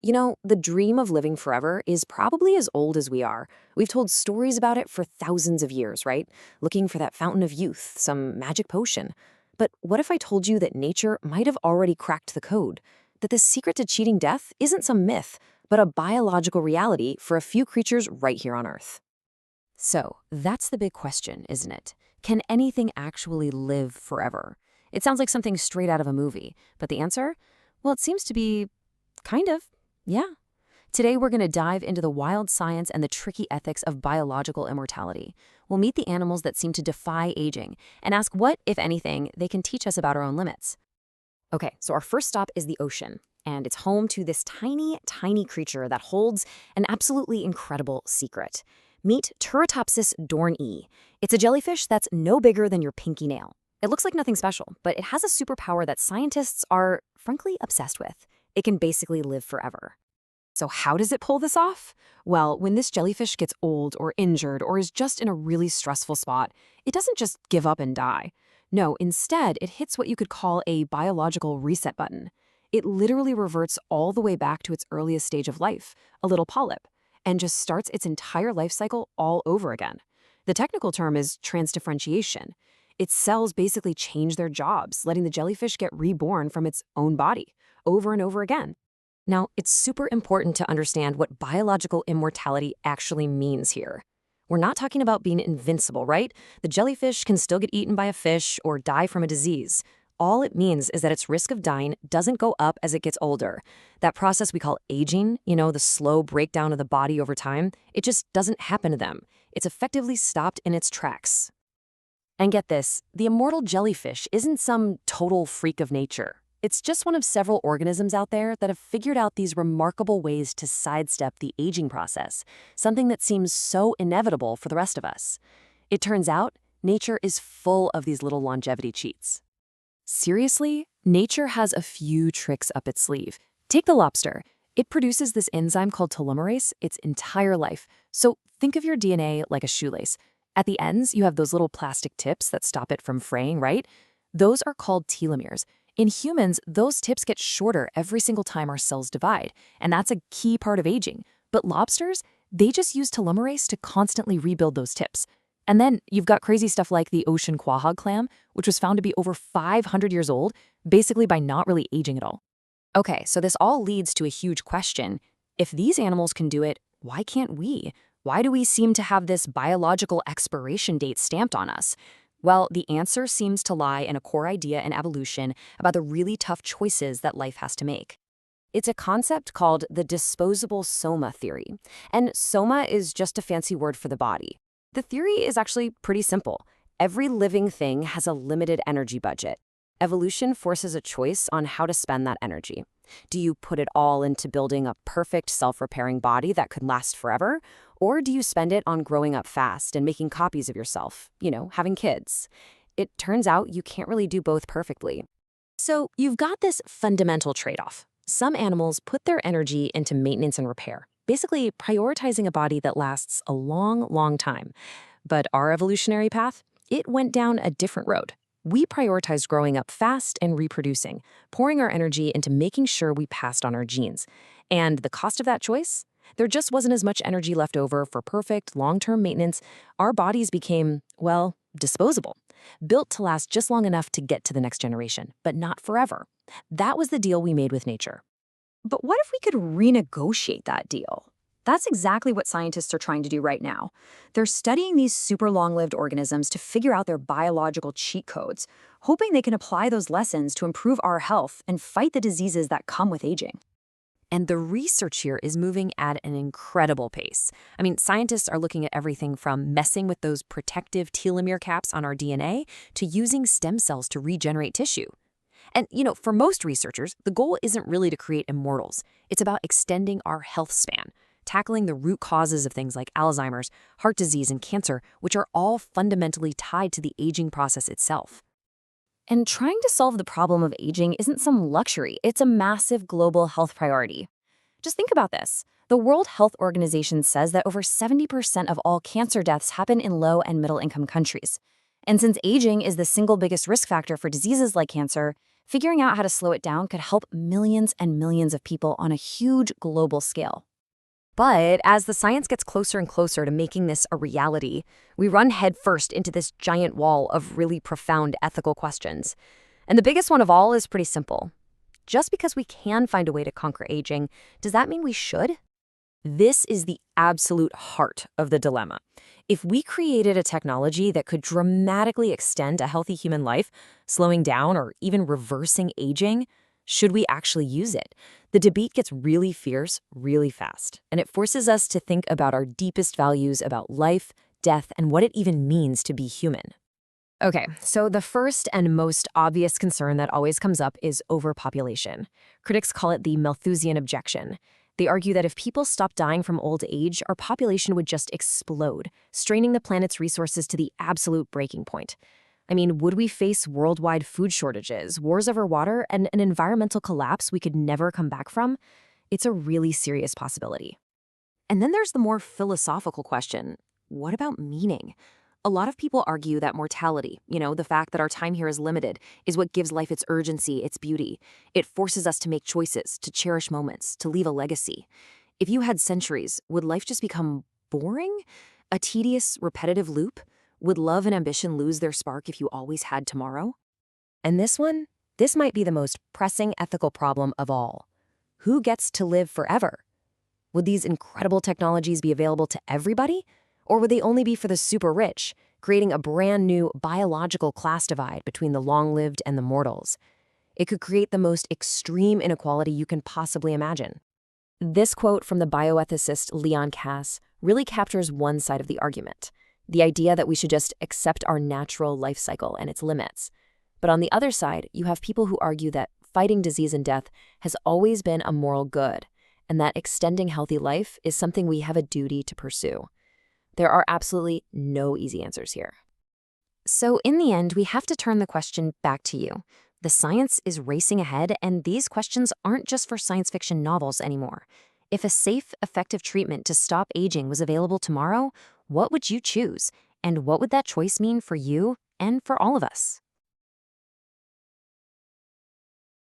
You know, the dream of living forever is probably as old as we are. We've told stories about it for thousands of years, right? Looking for that fountain of youth, some magic potion. But what if I told you that nature might have already cracked the code? That the secret to cheating death isn't some myth, but a biological reality for a few creatures right here on Earth. So, that's the big question, isn't it? Can anything actually live forever? It sounds like something straight out of a movie, but the answer? Well, it seems to be kind of. Yeah. Today, we're going to dive into the wild science and the tricky ethics of biological immortality. We'll meet the animals that seem to defy aging and ask what, if anything, they can teach us about our own limits. Okay, so our first stop is the ocean, and it's home to this tiny, tiny creature that holds an absolutely incredible secret. Meet Turritopsis dohrnii. It's a jellyfish that's no bigger than your pinky nail. It looks like nothing special, but it has a superpower that scientists are, frankly, obsessed with. It can basically live forever. So how does it pull this off? Well, when this jellyfish gets old or injured or is just in a really stressful spot, it doesn't just give up and die. No, instead, it hits what you could call a biological reset button. It literally reverts all the way back to its earliest stage of life, a little polyp, and just starts its entire life cycle all over again. The technical term is transdifferentiation. Its cells basically change their jobs, letting the jellyfish get reborn from its own body, over and over again. Now, it's super important to understand what biological immortality actually means here. We're not talking about being invincible, right? The jellyfish can still get eaten by a fish or die from a disease. All it means is that its risk of dying doesn't go up as it gets older. That process we call aging, the slow breakdown of the body over time, it just doesn't happen to them. It's effectively stopped in its tracks. And get this, the immortal jellyfish isn't some total freak of nature. It's just one of several organisms out there that have figured out these remarkable ways to sidestep the aging process, something that seems so inevitable for the rest of us. It turns out, nature is full of these little longevity cheats. Seriously, nature has a few tricks up its sleeve. Take the lobster. It produces this enzyme called telomerase its entire life. So think of your DNA like a shoelace. At the ends, you have those little plastic tips that stop it from fraying, right? Those are called telomeres. In humans, those tips get shorter every single time our cells divide, and that's a key part of aging. But lobsters, they just use telomerase to constantly rebuild those tips. And then you've got crazy stuff like the ocean quahog clam, which was found to be over 500 years old, basically by not really aging at all. Okay, so this all leads to a huge question. If these animals can do it, why can't we? Why do we seem to have this biological expiration date stamped on us? Well, the answer seems to lie in a core idea in evolution about the really tough choices that life has to make. It's a concept called the disposable soma theory, and soma is just a fancy word for the body. The theory is actually pretty simple. Every living thing has a limited energy budget. Evolution forces a choice on how to spend that energy. Do you put it all into building a perfect self-repairing body that could last forever? Or do you spend it on growing up fast and making copies of yourself, having kids? It turns out you can't really do both perfectly. So you've got this fundamental trade-off. Some animals put their energy into maintenance and repair, basically prioritizing a body that lasts a long, long time. But our evolutionary path, it went down a different road. We prioritized growing up fast and reproducing, pouring our energy into making sure we passed on our genes. And the cost of that choice? There just wasn't as much energy left over for perfect, long-term maintenance. Our bodies became, well, disposable, built to last just long enough to get to the next generation, but not forever. That was the deal we made with nature. But what if we could renegotiate that deal? That's exactly what scientists are trying to do right now. They're studying these super long-lived organisms to figure out their biological cheat codes, hoping they can apply those lessons to improve our health and fight the diseases that come with aging. And the research here is moving at an incredible pace. I mean, scientists are looking at everything from messing with those protective telomere caps on our DNA to using stem cells to regenerate tissue. And, for most researchers, the goal isn't really to create immortals. It's about extending our health span, tackling the root causes of things like Alzheimer's, heart disease, and cancer, which are all fundamentally tied to the aging process itself. And trying to solve the problem of aging isn't some luxury, it's a massive global health priority. Just think about this. The World Health Organization says that over 70% of all cancer deaths happen in low and middle income countries. And since aging is the single biggest risk factor for diseases like cancer, Figuring out how to slow it down could help millions and millions of people on a huge global scale. But as the science gets closer and closer to making this a reality, we run headfirst into this giant wall of really profound ethical questions. And the biggest one of all is pretty simple. Just because we can find a way to conquer aging, does that mean we should? This is the absolute heart of the dilemma. If we created a technology that could dramatically extend a healthy human life, slowing down or even reversing aging, should we actually use it? The debate gets really fierce really fast, and it forces us to think about our deepest values about life, death, and what it even means to be human. Okay, so the first and most obvious concern that always comes up is overpopulation. Critics call it the Malthusian objection. They argue that if people stopped dying from old age, our population would just explode, straining the planet's resources to the absolute breaking point. I mean, would we face worldwide food shortages, wars over water, and an environmental collapse we could never come back from? It's a really serious possibility. And then there's the more philosophical question, what about meaning? A lot of people argue that mortality, the fact that our time here is limited, is what gives life its urgency, its beauty. It forces us to make choices, to cherish moments, to leave a legacy. If you had centuries, would life just become boring? A tedious, repetitive loop? Would love and ambition lose their spark if you always had tomorrow? And this might be the most pressing ethical problem of all. Who gets to live forever? Would these incredible technologies be available to everybody? Or would they only be for the super rich, creating a brand new biological class divide between the long-lived and the mortals? It could create the most extreme inequality you can possibly imagine. This quote from the bioethicist Leon Kass really captures one side of the argument, the idea that we should just accept our natural life cycle and its limits. But on the other side, you have people who argue that fighting disease and death has always been a moral good, and that extending healthy life is something we have a duty to pursue. There are absolutely no easy answers here. So in the end, we have to turn the question back to you. The science is racing ahead, and these questions aren't just for science fiction novels anymore. If a safe, effective treatment to stop aging was available tomorrow, what would you choose? And what would that choice mean for you and for all of us?